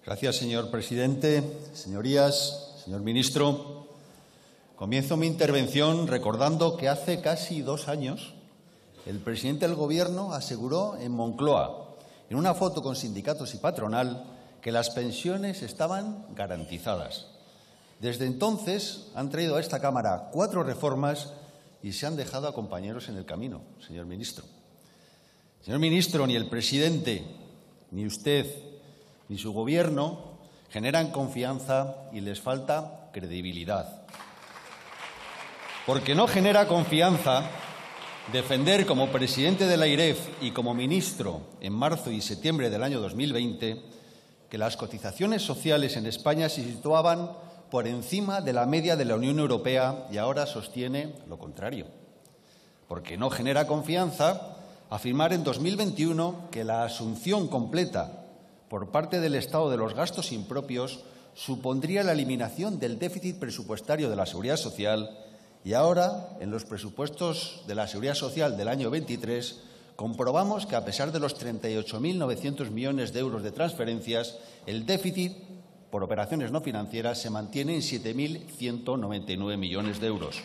Gracias, señor presidente. Señorías, señor ministro, comienzo mi intervención recordando que hace casi 2 años el presidente del Gobierno aseguró en Moncloa, en una foto con sindicatos y patronal, que las pensiones estaban garantizadas. Desde entonces han traído a esta Cámara 4 reformas y se han dejado a compañeros en el camino, señor ministro. Señor ministro, ni el presidente, ni usted, ni su Gobierno generan confianza y les falta credibilidad. Porque no genera confianza defender como presidente de la AIREF y como ministro en marzo y septiembre del año 2020 que las cotizaciones sociales en España se situaban por encima de la media de la Unión Europea y ahora sostiene lo contrario. Porque no genera confianza afirmar en 2021 que la asunción completa por parte del Estado de los gastos impropios supondría la eliminación del déficit presupuestario de la Seguridad Social y ahora, en los presupuestos de la Seguridad Social del año 23, comprobamos que, a pesar de los 38.900 millones de euros de transferencias, el déficit por operaciones no financieras se mantiene en 7.199 millones de euros.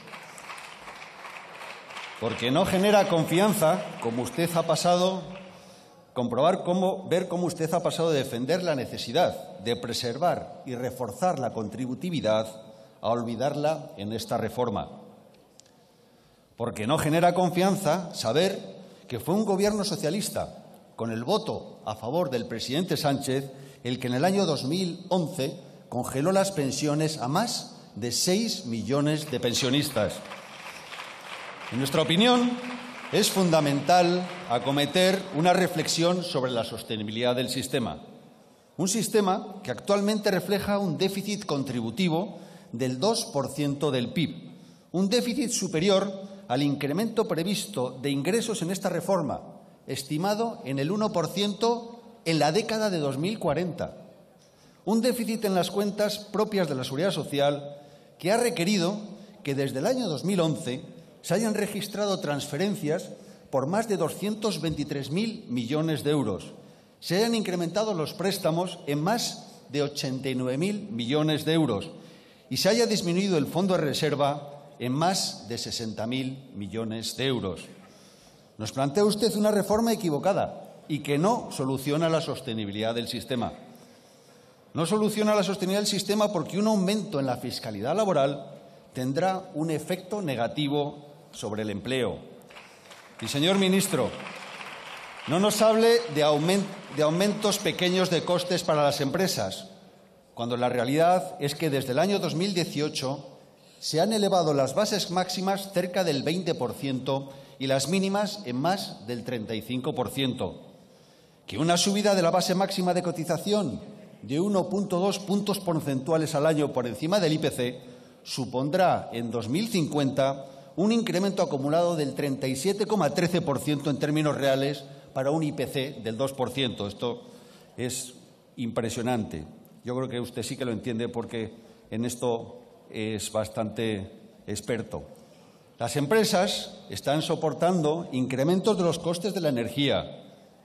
Porque no genera confianza, como usted ha pasado, ver cómo usted ha pasado de defender la necesidad de preservar y reforzar la contributividad a olvidarla en esta reforma. Porque no genera confianza saber que fue un Gobierno socialista, con el voto a favor del presidente Sánchez, el que en el año 2011 congeló las pensiones a más de 6 millones de pensionistas. En nuestra opinión, es fundamental acometer una reflexión sobre la sostenibilidad del sistema. Un sistema que actualmente refleja un déficit contributivo del 2% del PIB, un déficit superior al incremento previsto de ingresos en esta reforma, estimado en el 1% en la década de 2040. Un déficit en las cuentas propias de la Seguridad Social que ha requerido que desde el año 2011 se hayan registrado transferencias por más de 223.000 millones de euros, se hayan incrementado los préstamos en más de 89.000 millones de euros y se haya disminuido el fondo de reserva en más de 60.000 millones de euros. Nos plantea usted una reforma equivocada y que no soluciona la sostenibilidad del sistema. No soluciona la sostenibilidad del sistema porque un aumento en la fiscalidad laboral tendrá un efecto negativo sobre el empleo. Y, señor ministro, no nos hable de aumentos pequeños de costes para las empresas, cuando la realidad es que desde el año 2018 se han elevado las bases máximas cerca del 20% y las mínimas en más del 35%. Que una subida de la base máxima de cotización de 1,2 puntos porcentuales al año por encima del IPC supondrá en 2050 un incremento acumulado del 37,13% en términos reales para un IPC del 2%. Esto es impresionante. Yo creo que usted sí que lo entiende porque en esto es bastante experto. Las empresas están soportando incrementos de los costes de la energía,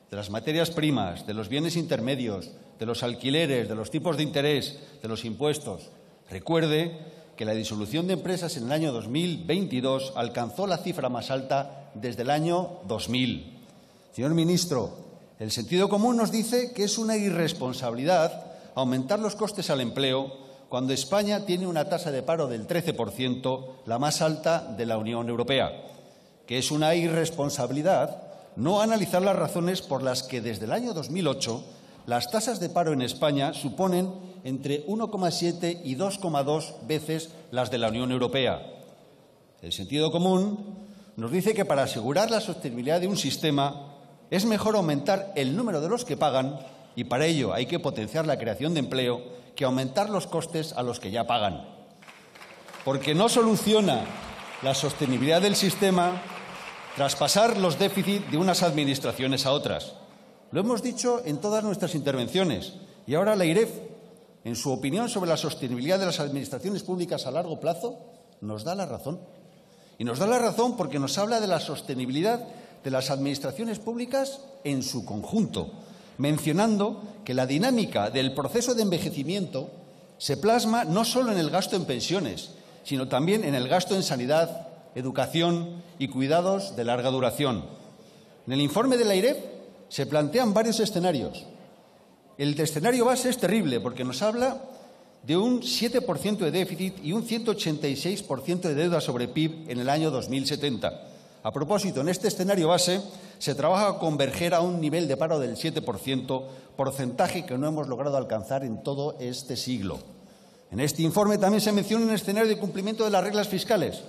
de las materias primas, de los bienes intermedios, de los alquileres, de los tipos de interés, de los impuestos. Recuerde que la disolución de empresas en el año 2022 alcanzó la cifra más alta desde el año 2000. Señor ministro, el sentido común nos dice que es una irresponsabilidad aumentar los costes al empleo cuando España tiene una tasa de paro del 13%, la más alta de la Unión Europea, que es una irresponsabilidad no analizar las razones por las que desde el año 2008 las tasas de paro en España suponen entre 1,7 y 2,2 veces las de la Unión Europea. El sentido común nos dice que para asegurar la sostenibilidad de un sistema es mejor aumentar el número de los que pagan y para ello hay que potenciar la creación de empleo que aumentar los costes a los que ya pagan. Porque no soluciona la sostenibilidad del sistema traspasar los déficits de unas administraciones a otras. Lo hemos dicho en todas nuestras intervenciones y ahora la AIREF, en su opinión sobre la sostenibilidad de las administraciones públicas a largo plazo, nos da la razón. Y nos da la razón porque nos habla de la sostenibilidad de las administraciones públicas en su conjunto, mencionando que la dinámica del proceso de envejecimiento se plasma no solo en el gasto en pensiones, sino también en el gasto en sanidad, educación y cuidados de larga duración. En el informe de la AIREF se plantean varios escenarios. El escenario base es terrible porque nos habla de un 7% de déficit y un 186% de deuda sobre PIB en el año 2070. A propósito, en este escenario base se trabaja a converger a un nivel de paro del 7%, porcentaje que no hemos logrado alcanzar en todo este siglo. En este informe también se menciona un escenario de cumplimiento de las reglas fiscales,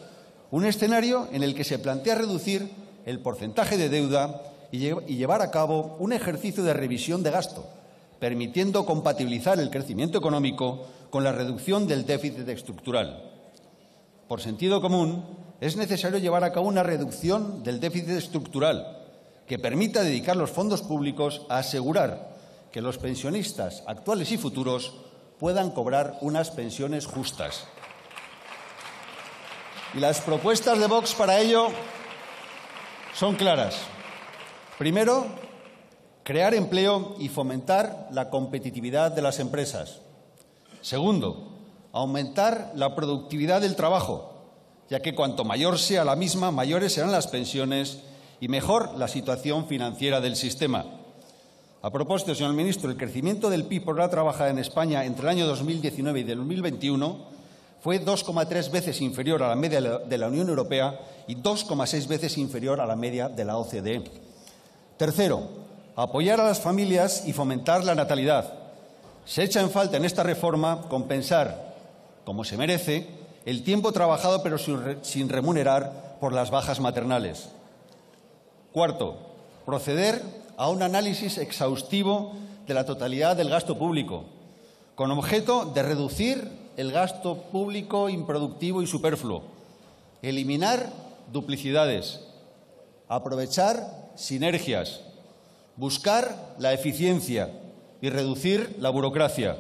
un escenario en el que se plantea reducir el porcentaje de deuda y llevar a cabo un ejercicio de revisión de gasto, permitiendo compatibilizar el crecimiento económico con la reducción del déficit estructural. Por sentido común, es necesario llevar a cabo una reducción del déficit estructural que permita dedicar los fondos públicos a asegurar que los pensionistas actuales y futuros puedan cobrar unas pensiones justas. Y las propuestas de Vox para ello son claras. Primero, crear empleo y fomentar la competitividad de las empresas. Segundo, aumentar la productividad del trabajo, ya que cuanto mayor sea la misma, mayores serán las pensiones y mejor la situación financiera del sistema. A propósito, señor ministro, el crecimiento del PIB por hora trabajada en España entre el año 2019 y el 2021 fue 2,3 veces inferior a la media de la Unión Europea y 2,6 veces inferior a la media de la OCDE. Tercero, apoyar a las familias y fomentar la natalidad. Se echa en falta en esta reforma compensar, como se merece, el tiempo trabajado pero sin remunerar por las bajas maternales. Cuarto, proceder a un análisis exhaustivo de la totalidad del gasto público, con objeto de reducir el gasto público improductivo y superfluo, eliminar duplicidades, aprovechar sinergias, buscar la eficiencia y reducir la burocracia.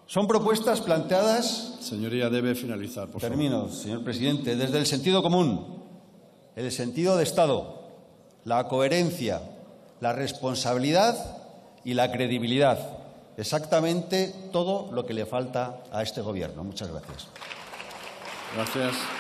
Son propuestas planteadas. Señoría, debe finalizar, por favor. Termino, señor presidente. Desde el sentido común, el sentido de Estado, la coherencia, la responsabilidad y la credibilidad. Exactamente todo lo que le falta a este Gobierno. Muchas gracias. Gracias.